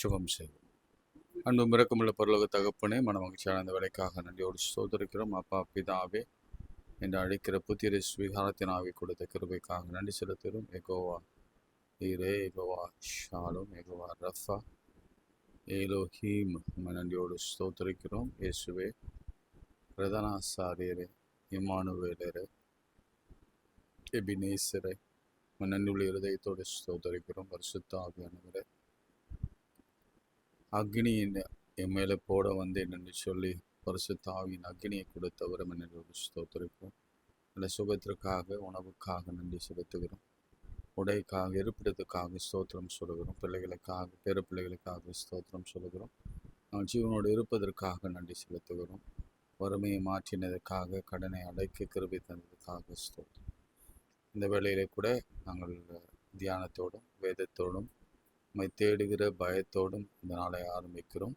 சுகம் செய்வோம். அன்பு மிரக்கமுள்ள பரலோக தகப்பனே, மனமகிழ்ச்சியான இந்த வேலைக்காக நன்றியோடு ஸ்தோத்திரிக்கிறோம். அப்பா பிதாவே என்று அழைக்கிற புத்திர ஸ்வீகாரத்தின் ஆவி கொடுத்த கிருபைக்காக நன்றி செலுத்துகிறோம். எகோவா ஈரே, எகோவா ஷாலும், எகோவா ரஃபா, ஏலோஹீம் நன்றியோடு ஸ்தோத்திரிக்கிறோம். இயேசுவே, பிரதானாசாரியரே, இம்மானுவேலரே, எபினேசரே, நன்றியுள்ள இருதயத்தோடு ஸ்தோத்திரிக்கிறோம். பரிசுத்த ஆவியானவரே, அக்னியின் என் மேலே போட வந்தேன் என்று சொல்லி பரிசுத்த ஆவியின் அக்னியை கொடுத்தவர் என்று ஸ்தோத்திரிக்கிறோம். அந்த சுகத்திற்காக, உணவுக்காக நன்றி செலுத்துகிறோம். உடைக்காக, இருப்பிடத்துக்காக ஸ்தோத்திரம் சொல்லுகிறோம். பிள்ளைகளுக்காக, பேர பிள்ளைகளுக்காக ஸ்தோத்திரம் சொல்லுகிறோம். நாம் ஜீவனோடு இருப்பதற்காக நன்றி செலுத்துகிறோம். வறுமையை மாற்றினதற்காக, கடனை அடைக்க கிருபை தந்ததுக்காக ஸ்தோத்திரம். இந்த வேளையிலே கூட நாங்கள் தியானத்தோடும் வேதத்தோடும் உம்மை தேடுகிற பயத்தோடும் இந்த நாளை ஆரம்பிக்கிறோம்.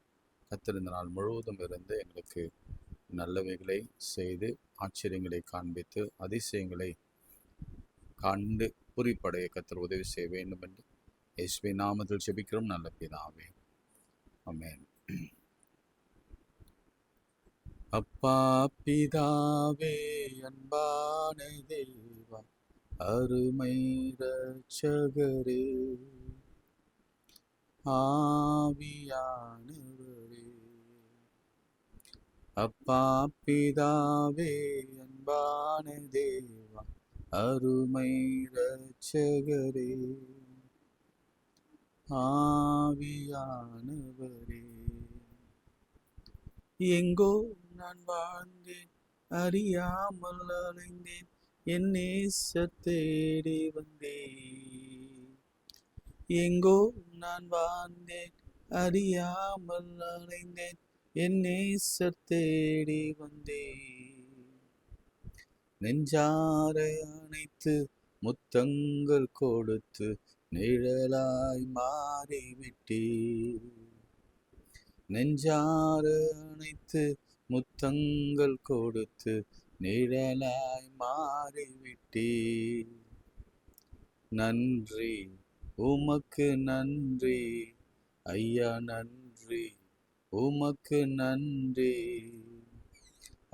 கர்த்தர் இந்த நாள் முழுவதும் இருந்து எங்களுக்கு நல்லவைகளை செய்து, ஆச்சரியங்களை காண்பித்து, அதிசயங்களை கண்டு குறிப்படைய கர்த்தர் உதவி செய்ய வேண்டும் என்று இயேசுவின் நாமத்தில் ஜெபிக்கிறோம் நல்ல பிதாவே, ஆமென். அப்பா பிதாவே, அன்பான தேவா, அருமை இரட்சகரே, ஆவியானவரே. அப்பா பிதாவே, அன்பான தேவா, அருமை இரட்சகரே, ஆவியானவரே. எங்கோ நான் வாழ்ந்தேன், அறியாமல் அலைந்தேன், என் நேசர் தேடி வந்தேன். எங்கோ நான் வாழ்ந்தேன், அறியாமல் அலைந்தேன், என் நேசர் தேடி வந்தேன். நெஞ்சார அணைத்து முத்தங்கள் கொடுத்து நிழலாய் மாறிவிட்டேன். நெஞ்சார அணைத்து முத்தங்கள் கொடுத்து நிழலாய் மாறிவிட்டேன். நன்றி, உமக்கு நன்றி ஐயா, நன்றி, உமக்கு நன்றி.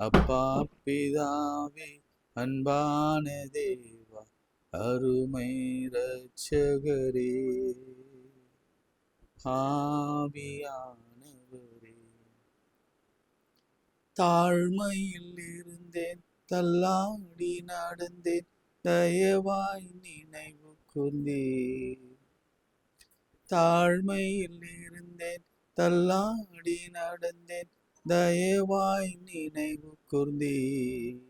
அப்பா பிதாவே, அன்பான தேவா, அருமை இரட்சகரே, ஆவியானவரே. தாழ்மையில் இருந்தேன், தள்ளாடி நடந்தேன், தயவாய் நினைவு கூர்ந்தேன். தாழ்மையில் இருந்தேன், தள்ளாடி நடந்தேன், தயவாய் நினைவு கூர்ந்தேன்.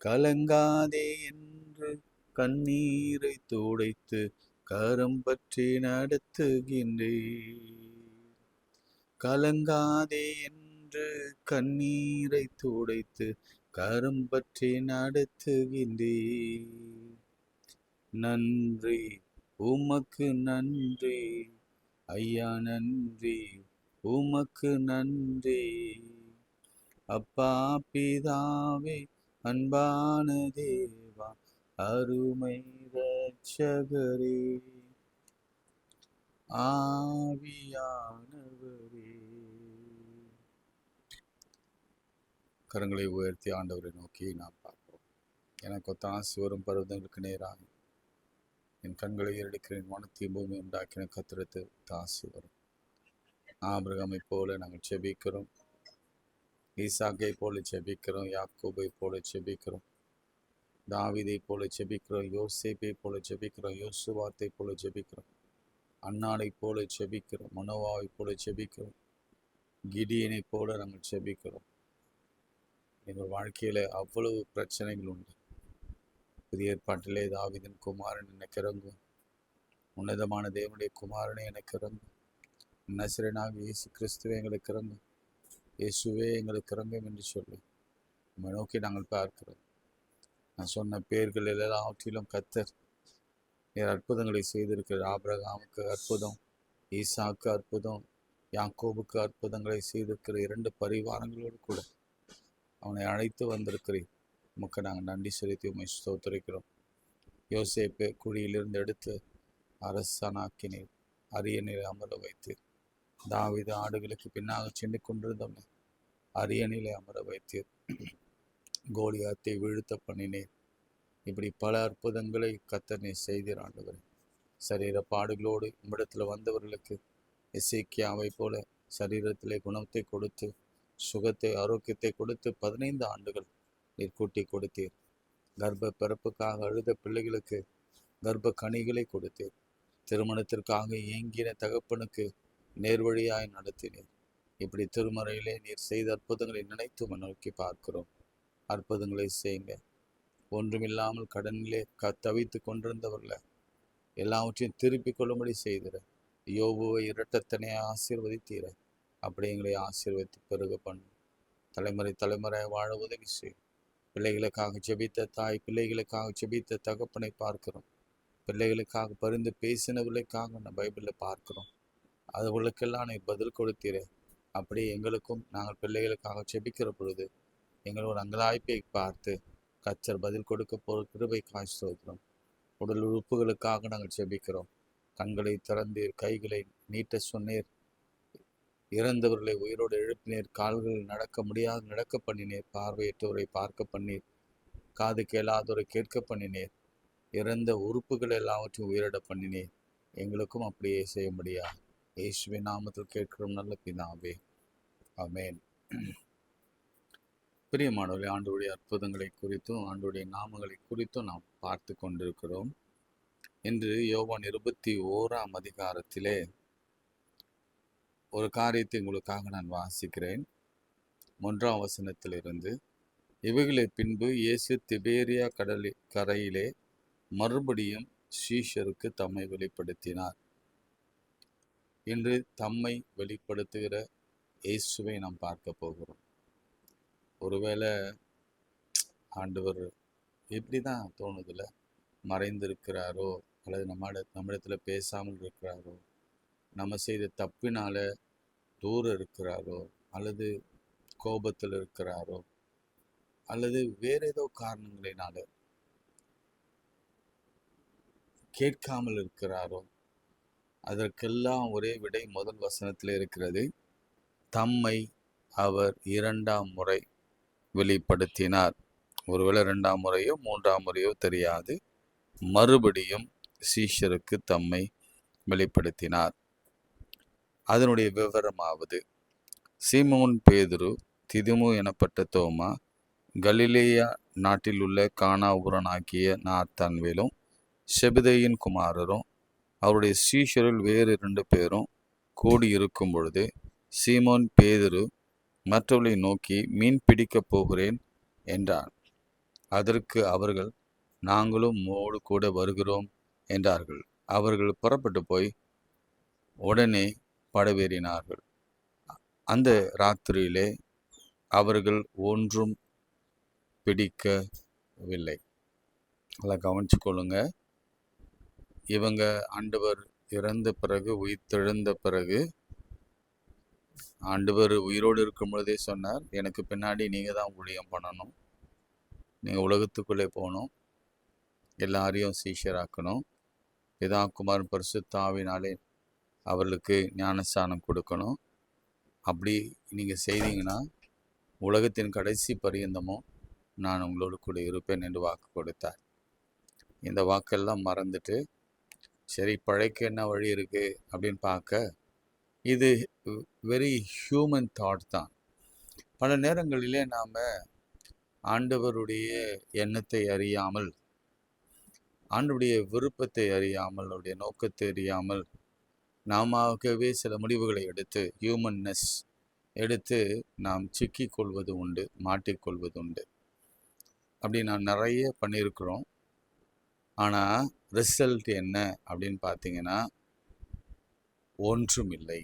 கலங்காதே என்று கண்ணீரை துடைத்து கரம் பற்றி நடத்துகின்றேன். கலங்காதே என்று கண்ணீரை துடைத்து கரம் பற்றி நடத்துகின்றேன். நன்றி, உமக்கு நன்றி ஐயா, நன்றி, உமக்கு நன்றி. அப்பா பிதாவே, அன்பான தேவா, அருமை இரட்சகரே, ஆவியானவரே. கரங்களை உயர்த்தி ஆண்டவரை நோக்கி நாம் பார்ப்போம். எனக்கு ஒத்தாசி வரும் பருவதங்களுக்கு நேராக என் கண்களை ஏறெடுக்கிறேன். வானத்தையும் பூமி உண்டாக்கின கத்திரத்து தாசி வரும். ஆபிரகாமை போல நாங்கள் செபிக்கிறோம், ஈசாக்கை போல செபிக்கிறோம், யாக்கோபை போல செபிக்கிறோம், தாவீதை போல செபிக்கிறோம், யோசேப்பை போல செபிக்கிறோம், யோசுவாத்தை போல செபிக்கிறோம், அன்னாளை போல செபிக்கிறோம், மனோவாவை போல செபிக்கிறோம், கிடியனை போல நாங்கள் செபிக்கிறோம். எங்கள் வாழ்க்கையில அவ்வளவு பிரச்சனைகள் உண்டு. புதிய ஏற்பாட்டிலே தாவீதின் குமாரன் எனக்கு இறங்கும், உன்னதமான தேவனுடைய குமாரனை எனக்கு இறங்கும், நசரேயனாக இயேசு கிறிஸ்துவே எங்களுக்கு இறங்கும், இயேசுவே எங்களுக்கு இறங்கும் என்று சொல்லி நம்மை நோக்கி நாங்கள் பார்க்கிறோம். நான் சொன்ன பேர்கள் எல்லாவற்றிலும் கர்த்தர் அற்புதங்களை செய்திருக்கிறார். ஆபிரகாமுக்கு அற்புதம், ஈசாக்கு அற்புதம், யாக்கோபுக்கு அற்புதங்களை செய்திருக்கிற 2 பரிவாரங்களோடு கூட அவனை அழைத்து வந்திருக்கிறேன். உமக்கு நாங்கள் நன்றி செலுத்தி உம்மை ஸ்தோத்திரிக்கிறோம். யோசேப்பை குழியிலிருந்து எடுத்து அரசனாக்கினீர், அரியணையை அமர வைத்தீர். தாவீது ஆடுகளுக்கு பின்னாக சென்று கொண்டிருந்தவனை அரியணையிலே அமர வைத்தீர். கோலியாத்தை வீழ்த்த பண்ணினேன். இப்படி பல அற்புதங்களை கர்த்தர் செய்தீர் ஆண்டவரே. சரீர பாடுகளோடு உம்மிடத்தில் வந்தவர்களுக்கு எசேக்கியாவை போல சரீரத்திலே குணத்தை கொடுத்து சுகத்தை ஆரோக்கியத்தை கொடுத்து 15 ஆண்டுகள் நீர் கூட்டி கொடுத்தீர். கர்ப்ப பிறப்புக்காக அழுத பிள்ளைகளுக்கு கர்ப்ப கனிகளை கொடுத்தீர். திருமணத்திற்காக ஏங்கின தகப்பனுக்கு நேர்வழியாய் நடத்தினீர். இப்படி திருமறையிலே நீர் செய்த அற்புதங்களை நினைத்து நோக்கி பார்க்கிறோம். அற்புதங்களை செய்யுங்க. ஒன்றுமில்லாமல் கடனிலே தவித்து கொண்டிருந்தவர்களை எல்லாவற்றையும் திருப்பி கொள்ளும்படி செய்திட. யோபுவை இரட்டத்தனையை ஆசீர்வதித்தீர. அப்படி எங்களை ஆசீர்வதித்து பெருக பண்ணும். தலைமுறை வாழ உதவி செய்யும். பிள்ளைகளுக்காக ஜெபித்த தாய், பிள்ளைகளுக்காக ஜெபித்த தகப்பனை பார்க்கிறோம். பிள்ளைகளுக்காக பரிந்து பேசினவர்களுக்காக நம்ம பைபிளில் பார்க்கிறோம். அதுகளுக்கெல்லாம் நீ பதில் கொடுத்தீரே. அப்படி எங்களுக்கும் நாங்கள் பிள்ளைகளுக்காக ஜெபிக்கிற பொழுது எங்களோட அங்கலாய்ப்பை பார்த்து கர்த்தர் பதில் கொடுக்க போகிற கிருபை காய்ச்சோகிறோம். உடல் உறுப்புகளுக்காக நாங்கள் ஜெபிக்கிறோம். கண்களை திறந்தீர், கைகளை நீட்ட சொன்னீர், இறந்தவர்களை உயிரோடு எழுப்பினீர், கால்கள் நடக்க முடியாது நடக்க பண்ணினீர், பார்வையற்றவரை பார்க்க பண்ணீர், காது கேளாதவரை கேட்க பண்ணினீர், இறந்த உறுப்புகள் எல்லாவற்றையும் உயிரிட பண்ணினீர். எங்களுக்கும் அப்படியே செய்ய முடியாது. இயேசுவின் நாமத்தில் கேட்கிறோம் நல்ல பிதாவே, ஆமென். பிரியமானவர்களே, ஆண்டவருடைய அற்புதங்களை குறித்தும் ஆண்டவருடைய நாமங்களை குறித்தும் நாம் பார்த்து கொண்டிருக்கிறோம். இன்று யோவான் 21ஆம் அதிகாரத்திலே ஒரு காரியத்தை உங்களுக்காக நான் வாசிக்கிறேன். 1ஆம் வசனத்திலிருந்து. இவைகளை பின்பு இயேசு திபேரியா கரையிலே மறுபடியும் சீஷருக்கு தம்மை வெளிப்படுத்தினார். இன்று தம்மை வெளிப்படுத்துகிற இயேசுவை நாம் பார்க்க போகிறோம். ஒருவேளை ஆண்டவர் இப்படி தான் தோணுதில்ல, மறைந்திருக்கிறாரோ அல்லது நம்மிடத்தில் பேசாமல் இருக்கிறாரோ, நம்ம செய்த தப்பினால தூரம் இருக்கிறாரோ, அல்லது கோபத்தில் இருக்கிறாரோ, அல்லது வேற ஏதோ காரணங்களினால கேட்காமல் இருக்கிறாரோ, அதற்கெல்லாம் ஒரே விடை முதல் வசனத்தில் இருக்கிறது. தம்மை அவர் 2ஆம் முறை வெளிப்படுத்தினார். ஒருவேளை 2ஆம் முறையோ 3ஆம் முறையோ தெரியாது. மறுபடியும் சீஷருக்கு தம்மை வெளிப்படுத்தினார். அதனுடைய விவரமாவது: சீமோன் பேதுரு, திதுமு எனப்பட்ட தோமா, கலிலேயா நாட்டில் உள்ள கானா ஊரனாகிய நாத்தான்வேலும், செபதேயின் குமாரரும் அவருடைய சீஷரில் வேறு 2 பேரும் கூடியிருக்கும் பொழுது சீமோன் பேதுரு மற்றவர்களை நோக்கி, மீன் பிடிக்கப் போகிறேன் என்றான். அதற்கு அவர்கள், நாங்களும் உம்மோடு கூட வருகிறோம் என்றார்கள். அவர்கள் புறப்பட்டு போய் உடனே படவேறினார்கள். அந்த ராத்திரியிலே அவர்கள் ஒன்றும் பிடிக்கவில்லை. அதை கவனிச்சு கொள்ளுங்க. இவங்க ஆண்டவர் இறந்த பிறகு, உயிர்த்தெழுந்த பிறகு, ஆண்டவர் உயிரோடு இருக்கும் பொழுதே சொன்னார், எனக்கு பின்னாடி நீங்கள் தான் ஊழியம் பண்ணணும், நீங்கள் உலகத்துக்குள்ளே போகணும், எல்லாரையும் சீஷராக்கணும், பிதா குமாரன் பரிசுத்த ஆவியினாலே அவர்களுக்கு ஞானஸ்தானம் கொடுக்கணும். அப்படி நீங்கள் செய்தீங்கன்னா உலகத்தின் கடைசி பரியந்தமும் நான் உங்களோடு கூட இருப்பேன் என்று வாக்கு கொடுத்தார். இந்த வாக்கெல்லாம் மறந்துட்டு சரி பழைக்க என்ன வழி இருக்குது அப்படின்னு பார்க்க, இது வெரி ஹியூமன் தாட் தான். பல நேரங்களிலே நாம் ஆண்டவருடைய எண்ணத்தை அறியாமல், ஆண்டவருடைய விருப்பத்தை அறியாமல், அவருடைய நோக்கத்தை அறியாமல் நாமவே சில முடிவுகளை எடுத்து, ஹியூமன்னஸ் எடுத்து நாம் சிக்கிக்கொள்வது உண்டு, மாட்டிக்கொள்வது உண்டு. அப்படி நான் நிறைய பண்ணியிருக்கிறோம். ஆனால் ரிசல்ட் என்ன அப்படின்னு பார்த்தீங்கன்னா, ஒன்றும் இல்லை,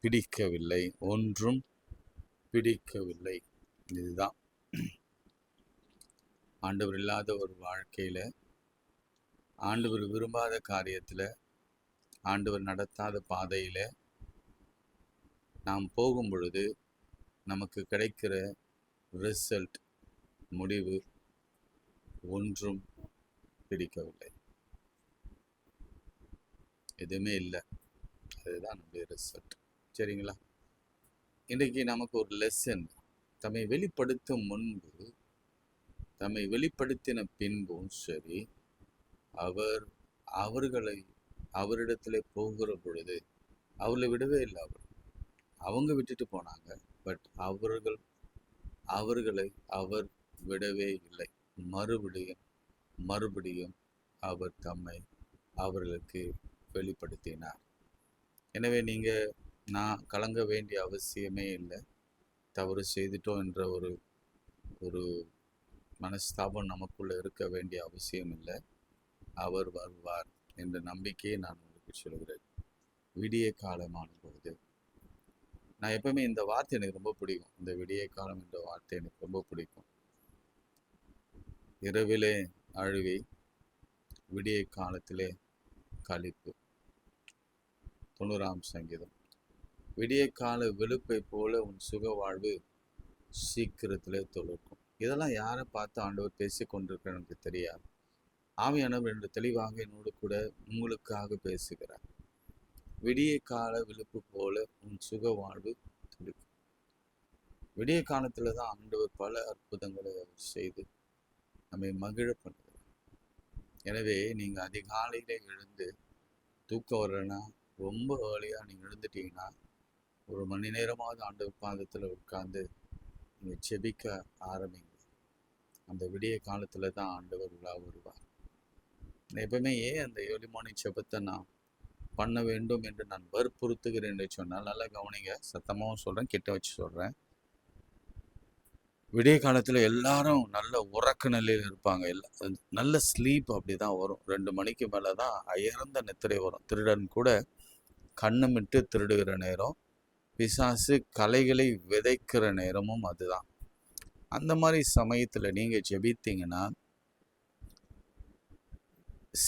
பிடிக்கவில்லை, ஒன்றும் பிடிக்கவில்லை. இதுதான் ஆண்டவர் இல்லாத ஒரு வாழ்க்கையில், ஆண்டவர் விரும்பாத காரியத்தில், ஆண்டவர் நடத்தாத பாதையில் நாம் போகும் பொழுது நமக்கு கிடைக்கிற ரிசல்ட், முடிவு, ஒன்றும் பிடிக்கவில்லை. எதுவுமே இல்லை. அதுதான் நம்முடைய ரிசல்ட். சரிங்களா? இன்றைக்கு நமக்கு ஒரு லெசன். தம்மை வெளிப்படுத்தும் முன்பு, தம்மை வெளிப்படுத்தின பின்பும் சரி, அவர்களை அவரிடத்துல போகிற பொழுது அவர்களை விடவே இல்லை. அவங்க விட்டுட்டு போனாங்க. பட் அவர்களை அவர் விடவே இல்லை. மறுபடியும் அவர் தம்மை அவர்களுக்கு வெளிப்படுத்தினார். எனவே நான் கலங்க வேண்டிய அவசியமே இல்லை. தவறு செய்துட்டோம் என்ற ஒரு மனஸ்தாபம் நமக்குள்ள இருக்க வேண்டிய அவசியம் இல்லை. அவர் வருவார் என்ற நம்பிக்கையை நான் உங்களுக்கு சொல்கிறேன். விடிய காலமான போது, நான் எப்பவுமே இந்த வார்த்தை எனக்கு ரொம்ப பிடிக்கும். இந்த விடிய காலம் என்ற வார்த்தை எனக்கு ரொம்ப பிடிக்கும். இரவிலே அழுவி, விடிய காலத்திலே களிப்பு. 90ஆம் சங்கீதம். விடிய கால வெளுப்பை போல உன் சுக வாழ்வு சீக்கிரத்திலே தொழுக்கும். இதெல்லாம் யாரை பார்த்து ஆண்டவர் பேசி கொண்டிருக்கிற எனக்கு தெரியாது. ஆவியானவர் என்று தெளிவாக என்னோடு கூட உங்களுக்காக பேசுகிறார். விடிய கால விழுப்பு போல உன் சுக வாழ்வு துடிக்கும். விடிய காலத்துல தான் ஆண்டவர் பல அற்புதங்களை அவர் செய்து நம்மை மகிழ பண்ணுகிறார். எனவே நீங்க அதிகாலையில எழுந்து தூக்கம் வரலன்னா, ரொம்ப ஏர்லியா நீங்க எழுந்துட்டீங்கன்னா, ஒரு மணி நேரமாவது ஆண்டவர் பாதத்துல உட்கார்ந்து நீங்க செபிக்க ஆரம்பிங்க. அந்த விடிய காலத்துல தான் ஆண்டவர் உலா வருவார். எப்பவுமே ஏன் அந்த ஏர்லி மார்னிங் செபத்தை நான் பண்ண வேண்டும் என்று நான் வற்புறுத்துகிறேன் என்று சொன்னால், நல்லா கவனிங்க. சத்தமாகவும் சொல்கிறேன், கிட்ட வச்சு சொல்கிறேன். விடிய காலத்தில் எல்லாரும் நல்ல உறக்க நிலையில் இருப்பாங்க. நல்ல ஸ்லீப் அப்படி தான் வரும். 2 மணிக்கு மேலே தான் அயர்ந்த நித்திரை வரும். திருடன் கூட கண்ணுமிட்டு திருடுகிற நேரம், பிசாசு கலைகளை விதைக்கிற நேரமும் அதுதான். அந்த மாதிரி சமயத்தில் நீங்கள் ஜெபித்தீங்கன்னா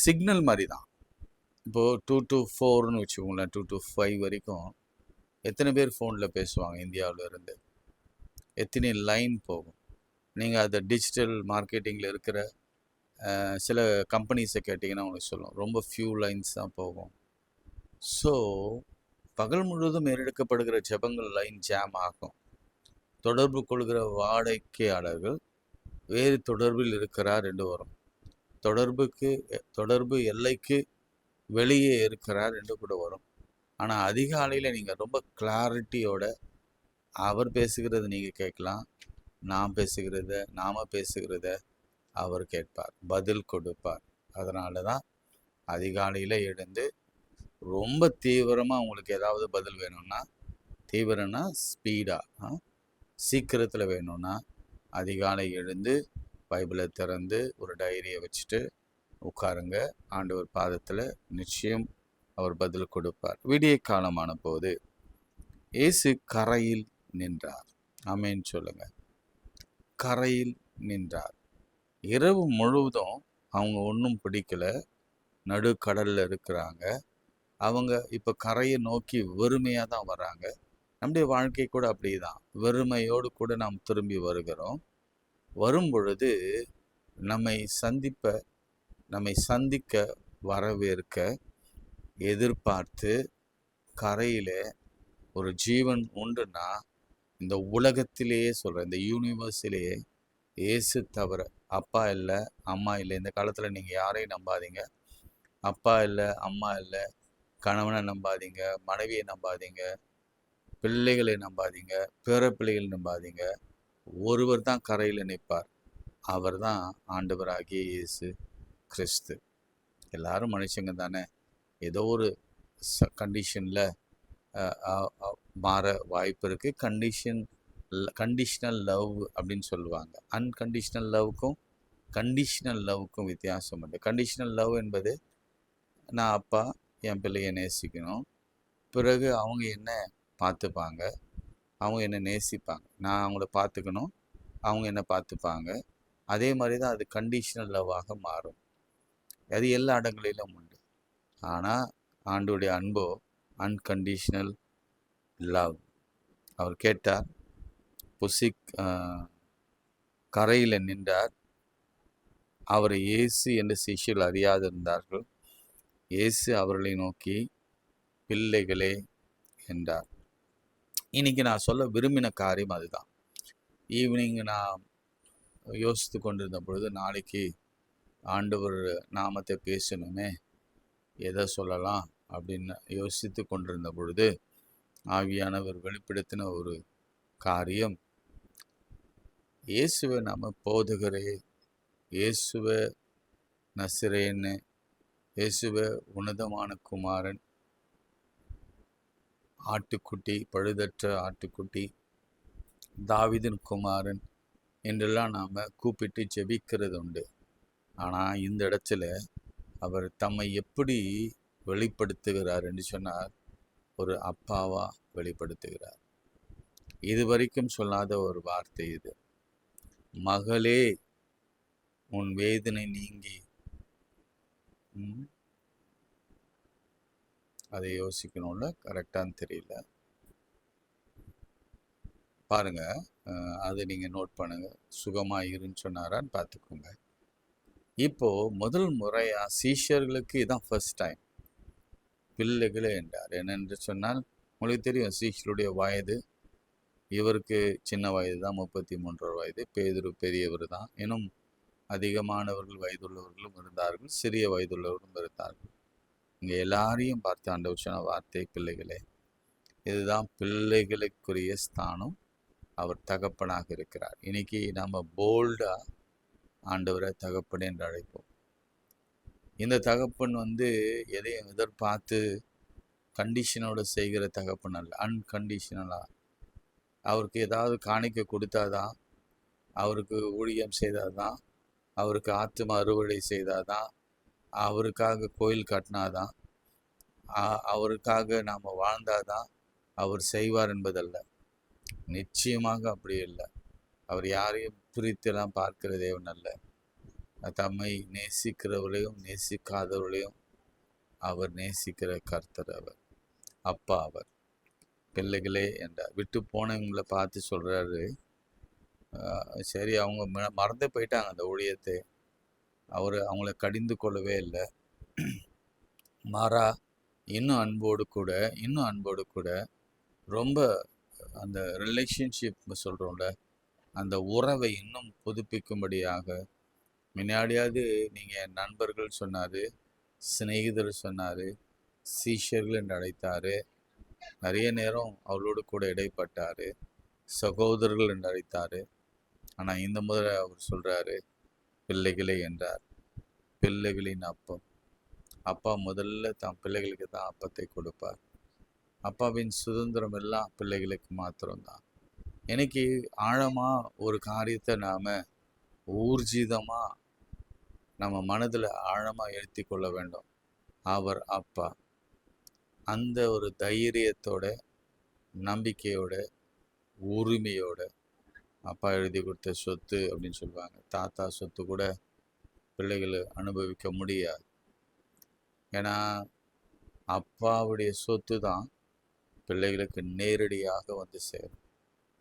சிக்னல் மாதிரி தான். இப்போது 2 to 4ன்னு வச்சுக்கோங்களேன். 2 to 5 வரைக்கும் எத்தனை பேர் ஃபோனில் பேசுவாங்க இந்தியாவில் இருந்து? எத்தனை லைன் போகும்? நீங்கள் அதை டிஜிட்டல் மார்க்கெட்டிங்கில் இருக்கிற சில கம்பெனிஸை கேட்டிங்கன்னா உங்களுக்கு சொல்லும், ரொம்ப ஃபியூ லைன்ஸ் தான் போகும். ஸோ பகல் முழுவதும் ஏறெடுக்கப்படுகிற ஜெபங்கள் லைன் ஜாம் ஆகும். தொடர்பு கொள்கிற வாடிக்கையாளர்கள் வேறு தொடர்பில் இருக்கிறார் என்று வரும். தொடர்பு எல்லைக்கு வெளியே இருக்கிறார் என்று கூட வரும். ஆனால் அதிகாலையில் நீங்கள் ரொம்ப கிளாரிட்டியோட அவர் பேசுகிறத நீங்கள் கேட்கலாம், நாம் பேசுகிறத அவர் கேட்பார், பதில் கொடுப்பார். அதனால தான் அதிகாலையில் எழுந்து ரொம்ப தீவிரமாக உங்களுக்கு ஏதாவது பதில் வேணும்னா, தீவிரம்னா ஸ்பீடாக சீக்கிரத்தில் வேணும்னா அதிகாலை எழுந்து பைபிளை திறந்து ஒரு டைரியை வச்சுட்டு உட்காருங்க. ஆண்டவர் பாதத்தில் நிச்சயம் அவர் பதில் கொடுப்பார். விடிய காலமான போது இயேசு கரையில் நின்றார். ஆமென் சொல்லுங்க. கரையில் நின்றார். இரவு முழுவதும் அவங்க ஒன்றும் பிடிக்கல, நடுக்கடலில் இருக்கிறாங்க. அவங்க இப்போ கரையை நோக்கி வெறுமையாக தான் வராங்க. நம்முடைய வாழ்க்கை கூட அப்படி தான், வெறுமையோடு கூட நாம் திரும்பி வருகிறோம். வரும் பொழுது நம்மை சந்திக்க வரவேற்க எதிர்பார்த்து கரையில் ஒரு ஜீவன் உண்டுன்னா, இந்த உலகத்திலேயே சொல்கிறேன், இந்த யூனிவர்ஸிலேயே இயேசு தவிர அப்பா இல்லை, அம்மா இல்லை. இந்த காலத்தில் நீங்கள் யாரையும் நம்பாதீங்க. அப்பா இல்லை, அம்மா இல்லை, கணவனை நம்பாதீங்க, மனைவியை நம்பாதீங்க, பிள்ளைகளை நம்பாதீங்க, பேர பிள்ளைகளை நம்பாதீங்க. ஒருவர் தான் கரையில் நிற்பார். அவர் தான் ஆண்டவராகிய இயேசு கிறிஸ்து. எல்லாரும் மனுஷங்க தானே, ஏதோ ஒரு கண்டிஷனில் மாற வாய்ப்பு இருக்குது. கண்டிஷ்னல் லவ் அப்படின்னு சொல்லுவாங்க. அன்கண்டிஷ்னல் லவ்வுக்கும் வித்தியாசம் உண்டு. கண்டிஷ்னல் லவ் என்பது, நான் அப்பா என் பிள்ளையை நேசிக்கணும், பிறகு அவங்க என்ன பார்த்துப்பாங்க, அவங்க என்ன நேசிப்பாங்க, நான் அவங்கள பார்த்துக்கணும், அவங்க என்ன பார்த்துப்பாங்க. அதே மாதிரி தான் அது கண்டிஷ்னல் லவ்வாக மாறும். அது எல்லா இடங்களிலும் உண்டு. ஆனால் ஆண்டவருடைய அன்போ அன்கண்டிஷ்னல் லவ். அவர் கேட்டார், கரையில் நின்றார். அவரை இயேசு என்று சிஷ்யர்கள் அறியாதிருந்தார்கள். இயேசு அவர்களை நோக்கி பிள்ளைகளே என்றார். இன்னைக்கு நான் சொல்ல விரும்பின காரியம் அதுதான். ஈவினிங் நான் யோசித்து கொண்டிருந்த பொழுது, நாளைக்கு ஆண்டவர் நாமத்தை பேசணுமே, எதை சொல்லலாம் அப்படின்னு யோசித்து கொண்டிருந்த பொழுது, ஆவியானவர் வெளிப்படுத்தின ஒரு காரியம், இயேசுவை நம்ம போதகரே, இயேசுவை நசரேன்னு, இயேசுவை உன்னதமான குமாரன், ஆட்டுக்குட்டி, பழுதற்ற ஆட்டுக்குட்டி, தாவீதின் குமாரன் என்றெல்லாம் நாம் கூப்பிட்டு ஜெபிக்கிறது உண்டு. ஆனால் இந்த இடத்துல அவர் தம்மை எப்படி வெளிப்படுத்துகிறார் என்று சொன்னார், ஒரு அப்பாவா வெளிப்படுத்துகிறார். இதுவரைக்கும் சொல்லாத ஒரு வார்த்தை இது. மகளே உன் வேதனை நீங்கி. அதை யோசிக்கணும்ல, கரெக்டான்னு தெரியல, பாருங்க. அதை நீங்கள் நோட் பண்ணுங்க. சுகமாக இருன்னு சொன்னாரான்னு பார்த்துக்கோங்க. இப்போ முதல் முறையாக சீஷர்களுக்கு இதான் ஃபர்ஸ்ட் டைம் பிள்ளைகளே என்றார். என்னென்று சொன்னால், உங்களுக்கு தெரியும் சீஷருடைய வயது, இவருக்கு சின்ன வயது தான், 33 வயது. பேதுரு பெரியவர் தான். இன்னும் அதிகமானவர்கள் வயதுள்ளவர்களும் இருந்தார்கள், சிறிய வயதுள்ளவர்களும் இருந்தார்கள். இங்கே எல்லாரையும் பார்த்து ஆண்டவர் சொன்ன வார்த்தை பிள்ளைகளே. இதுதான் பிள்ளைகளுக்குரிய ஸ்தானம். அவர் தகப்பனாக இருக்கிறார். இன்னைக்கு நம்ம போல்டா ஆண்டவரை தகப்பன் என்று அழைப்போம். இந்த தகப்பன் எதையும் எதிர்பார்த்து கண்டிஷனோட செய்கிற தகப்பன் அல்ல, அன்கண்டிஷனலா. அவருக்கு ஏதாவது காணிக்க கொடுத்தாதான், அவருக்கு ஊழியம் செய்தாதான், அவருக்கு ஆத்தும அறுவடை செய்தாதான், அவருக்காக கோயில் கட்டினாதான், அவருக்காக நாம் வாழ்ந்தாதான் அவர் செய்வார் என்பதல்ல. நிச்சயமாக அப்படி இல்லை. அவர் யாரையும் பிரித்தெல்லாம் பார்க்கிற தேவன் அல்ல. தம்மை நேசிக்கிறவர்களையும் நேசிக்காதவர்களையும் அவர் நேசிக்கிற கர்த்தர். அவர் அப்பா. அவர் பிள்ளைகளே என்றார். விட்டு போனவங்களை பார்த்து சொல்கிறாரு, சரி அவங்க மறந்தே போயிட்டாங்க அந்த ஊழியத்தை. அவங்கள கடிந்து கொள்ளவே இல்லை. மாறா இன்னும் அன்போடு கூட ரொம்ப அந்த ரிலேஷன்ஷிப் சொல்கிறோம்ல, அந்த உறவை இன்னும் புதுப்பிக்கும்படியாக, முன்னாடியாவது நீங்கள் நண்பர்கள் சொன்னார், சிநேகிதர் சொன்னார், சீஷர்கள் என்று அழைத்தார். நிறைய நேரம் அவளோடு கூட இடைப்பட்டார், சகோதரர்கள் என்று அழைத்தார். ஆனால் இந்த முறை அவர் சொல்கிறாரு பிள்ளைகளே என்றார். பிள்ளைகளின் அப்பம். அப்பா முதல்ல தான் பிள்ளைகளுக்கு தான் அப்பத்தை கொடுப்பார். அப்பாவின் சுதந்திரம் எல்லாம் பிள்ளைகளுக்கு மாத்திரம்தான். எனக்கு ஆழமாக ஒரு காரியத்தை நாம் ஊர்ஜிதமாக நம்ம மனதில் ஆழமாக எழுத்தி கொள்ள வேண்டும். அவர் அப்பா. அந்த ஒரு தைரியத்தோட, நம்பிக்கையோட, உரிமையோட, அப்பா எழுதி கொடுத்த சொத்து அப்படின்னு சொல்லுவாங்க. தாத்தா சொத்து கூட பிள்ளைகள் அனுபவிக்க முடியாது. ஏன்னா அப்பாவுடைய சொத்து தான் பிள்ளைகளுக்கு நேரடியாக சேரும்.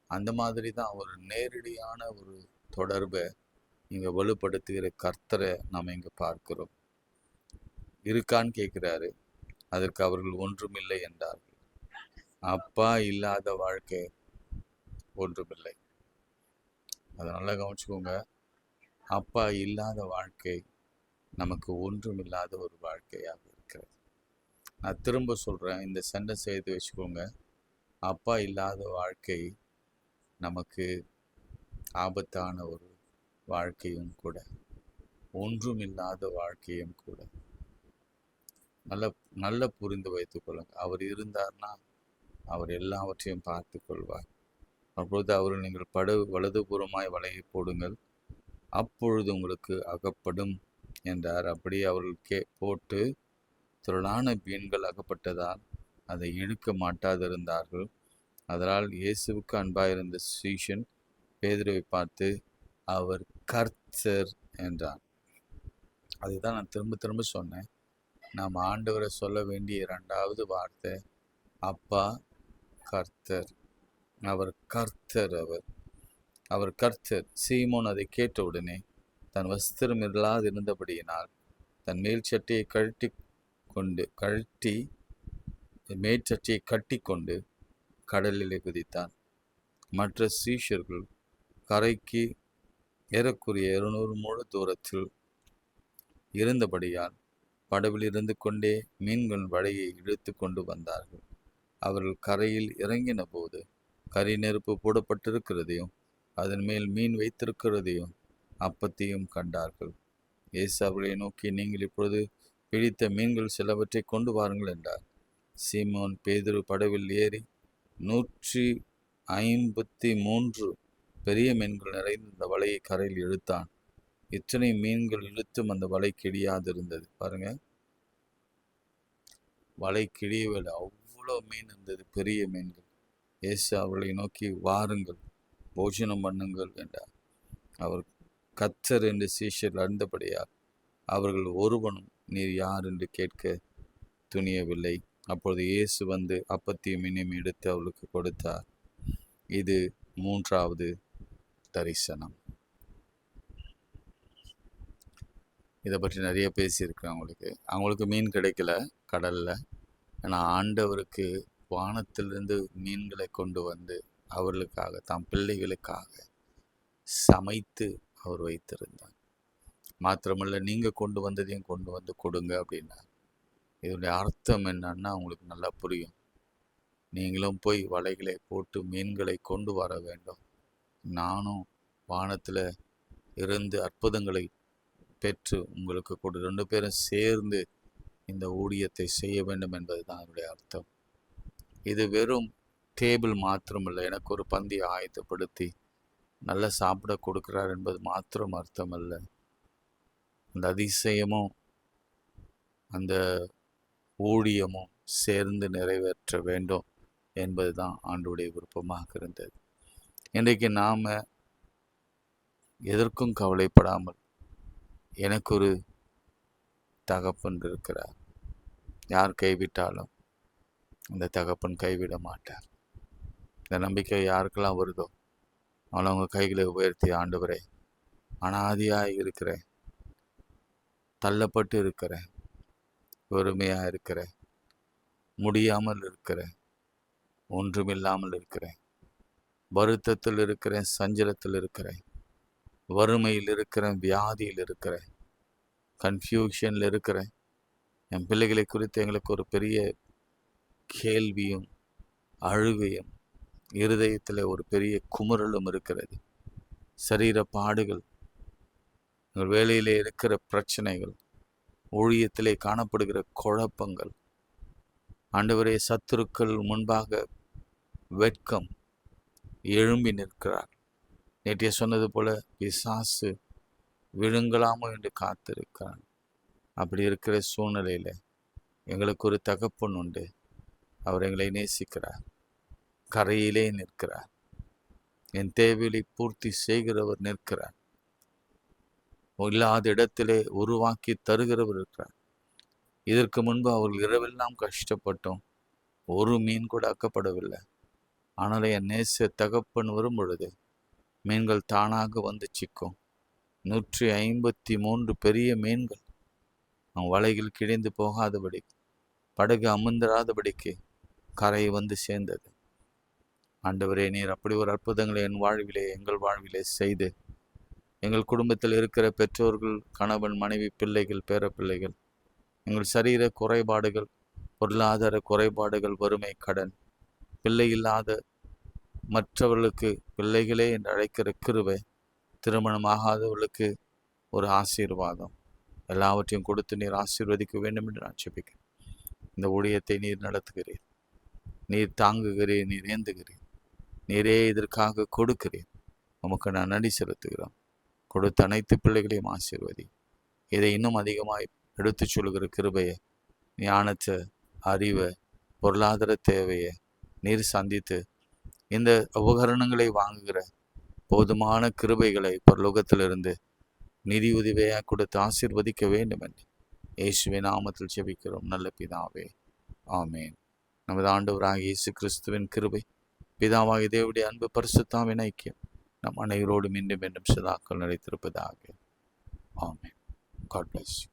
அந்த மாதிரி தான் ஒரு நேரடியான ஒரு தொடர்பை இங்கே வலுப்படுத்துகிற கர்த்தரை நாம் இங்கே பார்க்கிறோம். இருக்கான்னு கேட்குறாரு. அதற்கு அவர்கள் ஒன்றுமில்லை என்றார்கள். அப்பா இல்லாத வாழ்க்கை ஒன்றுமில்லை. அதை நல்லா கவனிச்சுக்கோங்க. அப்பா இல்லாத வாழ்க்கை நமக்கு ஒன்றுமில்லாத ஒரு வாழ்க்கையாக இருக்கிறது. நான் திரும்ப சொல்கிறேன், இந்த சென்டென்ஸ் எழுதி வச்சுக்கோங்க. அப்பா இல்லாத வாழ்க்கை நமக்கு ஆபத்தான ஒரு வாழ்க்கையும் கூட, ஒன்றுமில்லாத வாழ்க்கையும் கூட. நல்ல புரிந்து வைத்துக் கொள்ளுங்க. அவர் இருந்தார்னா அவர் எல்லாவற்றையும் பார்த்து கொள்வார். அப்பொழுது அவர் நீங்கள் வலதுபுறமாய் வலையை போடுங்கள், அப்பொழுது உங்களுக்கு அகப்படும் என்றார். அப்படியே அவர்கள் போட்டு திரளான மீன்கள் அகப்பட்டதால் அதை இழுக்க மாட்டாதிருந்தார்கள். அதனால் இயேசுவுக்கு அன்பாயிருந்த சீஷன் பேதுருவை பார்த்து அவர் கர்த்தர் என்றான். அதுதான் நான் திரும்ப திரும்ப சொன்னேன். நாம் ஆண்டவரை சொல்ல வேண்டிய இரண்டாவது வார்த்தை அப்பா, கர்த்தர். அவர் கர்த்தர். அவர் கர்த்தர். சீமோன் அதை கேட்டவுடனே தன் வஸ்திரம் இல்லாது இருந்தபடியினால் தன் மேல் சட்டையை கழட்டி கொண்டு கழட்டி மேற்சட்டியை கட்டி கொண்டு கடலிலே குதித்தான். மற்ற சீஷர்கள் கரைக்கு ஏறக்குறைய 200 முழ தூரத்தில் இருந்தபடியால் படவில் இருந்து கொண்டே மீன்கள் வலையை இழுத்து கொண்டு வந்தார்கள். அவர்கள் கரையில் இறங்கின போது கரி நெருப்பு போடப்பட்டிருக்கிறதையும் அதன் மேல் மீன் வைத்திருக்கிறதையும் அப்பத்தையும் கண்டார்கள். இயேசு அவர்களை நோக்கி, நீங்கள் இப்பொழுது பிடித்த மீன்கள் சிலவற்றை கொண்டு வாருங்கள் என்றார். சீமோன் பேதுரு படவில் ஏறி 153 பெரிய மீன்கள் நிறைந்த அந்த வலையை கரையில் இழுத்தான். இத்தனை மீன்கள் இழுத்தும் அந்த வலை கிழியாதிருந்தது. பாருங்க, வலை கிழியவில்லை, அவ்வளோ மீன் இருந்தது, பெரிய மீன்கள். இயேசு அவர்களை நோக்கி, வாருங்கள், போஜனம் பண்ணுங்கள் என்றார். அவர் கர்த்தர் என்று சீஷர்கள் அறிந்தபடியால் அவர்கள் ஒருவனும் நீர் யார் என்று கேட்க துணியவில்லை. அப்பொழுது இயேசு வந்து அப்பத்தையும் மீனையும் எடுத்து அவர்களுக்கு கொடுத்தார். இது 3வது தரிசனம். இதை பற்றி நிறைய பேசியிருக்கேன். அவங்களுக்கு மீன் கிடைக்கல கடலில். ஆனால் ஆண்டவருக்கு வானத்திலிருந்து மீன்களை கொண்டு வந்து அவர்களுக்காக, தாம் பிள்ளைகளுக்காக சமைத்து அவர் வைத்திருந்தார். மாத்திரமல்ல, நீங்கள் கொண்டு வந்ததையும் கொண்டு வந்து கொடுங்க அப்படின்னார். இதனுடைய அர்த்தம் என்னன்னா உங்களுக்கு நல்லா புரியும். நீங்களும் போய் வலைகளை போட்டு மீன்களை கொண்டு வர வேண்டும். நானும் வானத்தில் இருந்து அற்புதங்களை பெற்று உங்களுக்கு கொடு, 2 பேரும் சேர்ந்து இந்த ஊழியத்தை செய்ய வேண்டும் என்பது தான் அதனுடைய அர்த்தம். இது வெறும் டேபிள் மாத்திரமல்ல, எனக்கு ஒரு பந்தியை ஆயத்தப்படுத்தி நல்லா சாப்பிட கொடுக்கிறார் என்பது மாத்திரம் அர்த்தம் அல்ல. அந்த அதிசயமும் அந்த ஊழியமும் சேர்ந்து நிறைவேற்ற வேண்டும் என்பது தான் ஆண்டவருடைய விருப்பமாக இருந்தது. இன்றைக்கு நாம் எதற்கும் கவலைப்படாமல், எனக்கு ஒரு தகப்பன் இருக்கிறார், யார் கைவிட்டாலும் அந்த தகப்பன் கைவிட மாட்டார். இந்த நம்பிக்கை யாருக்கெல்லாம் வருதோ அவங்க கைகளை உயர்த்தி, ஆண்டவரே, அனாதியாக இருக்கிறேன், தள்ளப்பட்டு இருக்கிறேன், வெறுமையாக இருக்கிறேன், முடியாமல் இருக்கிறேன், ஒன்றுமில்லாமல் இருக்கிறேன், வருத்தத்தில் இருக்கிறேன், சஞ்சலத்தில் இருக்கிறேன், வறுமையில் இருக்கிறேன், வியாதியில் இருக்கிறேன், கன்ஃபியூஷனில் இருக்கிறேன், என் பிள்ளைகளை குறித்து எங்களுக்கு ஒரு பெரிய கேள்வியும் அழுகையும் இருதயத்தில் ஒரு பெரிய குமுறலும் இருக்கிறது, சரீர பாடுகள், எங்கள் வேலையிலே இருக்கிற பிரச்சனைகள், ஊழியத்திலே காணப்படுகிற குழப்பங்கள், ஆண்டவரே, சத்துருக்கள் முன்பாக வெட்கம் எழும்பி நிற்கிறார். நேற்றைய சொன்னது போல பிசாசு விழுங்கலாமோ என்று காத்திருக்கிறான். அப்படி இருக்கிற சூழ்நிலையில் எங்களுக்கு ஒரு தகப்பன் உண்டு. அவர் எங்களை நேசிக்கிறார், கரையிலே நிற்கிறார், என் தேவையை பூர்த்தி செய்கிறவர் நிற்கிறார், இல்லாத இடத்திலே உருவாக்கி தருகிறவர் இருக்கிறார். இதற்கு முன்பு அவர்கள் இரவெல்லாம் கஷ்டப்பட்டோம், ஒரு மீன் கூட அக்கப்படவில்லை. ஆனால் என் நேச தகப்பன் வரும் பொழுது மீன்கள் தானாக வந்து சிக்கும். 153 பெரிய மீன்கள் அவன் வலைகள் கிழிந்து போகாதபடி, படகு அமுந்திராதபடிக்கு கரை வந்து சேர்ந்தது. ஆண்டவரே, நீர் அப்படி ஒரு அற்புதங்களை என் வாழ்விலே, எங்கள் வாழ்விலே செய்து, எங்கள் குடும்பத்தில் இருக்கிற பெற்றோர்கள், கணவன், மனைவி, பிள்ளைகள், பேரப்பிள்ளைகள், எங்கள் சரீர குறைபாடுகள், பொருளாதார குறைபாடுகள், வறுமை, கடன், பிள்ளை இல்லாத மற்றவர்களுக்கு பிள்ளைகளே என்று அழைக்கிற கிருபை, திருமணமாகாதவர்களுக்கு ஒரு ஆசீர்வாதம், எல்லாவற்றையும் கொடுத்து நீர் ஆசீர்வதிக்க வேண்டும் என்று நான் ஜெபிக்கிறேன். இந்த ஊழியத்தை நீர் நடத்துகிறீர், நீர் தாங்குகிறீர், நீர் ஏந்துகிறீர், நீரே இதற்காக கொடுக்கிறீர். உமக்கு நான் நன்றி செலுத்துகிறோம். கொடுத்த அனைத்து பிள்ளைகளையும் ஆசீர்வதி. இதை இன்னும் அதிகமாய் எடுத்து சொல்கிற கிருபையை, ஞானத்தை, அறிவை, பொருளாதார தேவையை நீர் சந்தித்து இந்த உபகரணங்களை வாங்குகிற போதுமான கிருபைகளை பரலோகத்திலிருந்து நிதி உதவியாக கொடுத்து ஆசீர்வதிக்க வேண்டும் என்று இயேசுவின் நாமத்தில் ஜெபிக்கிறோம் நல்ல பிதாவே, ஆமேன். நமது ஆண்டவராகிய இயேசு கிறிஸ்துவின் கிருபை, பிதாவாகிய தேவனுடைய அன்பு, பரிசுத்தாவின் ஐக்கியம் நம் அனைவரோடும் மீண்டும் சதாக்கள் நிலைத்திருப்பதாக. ஆமேன். God bless you.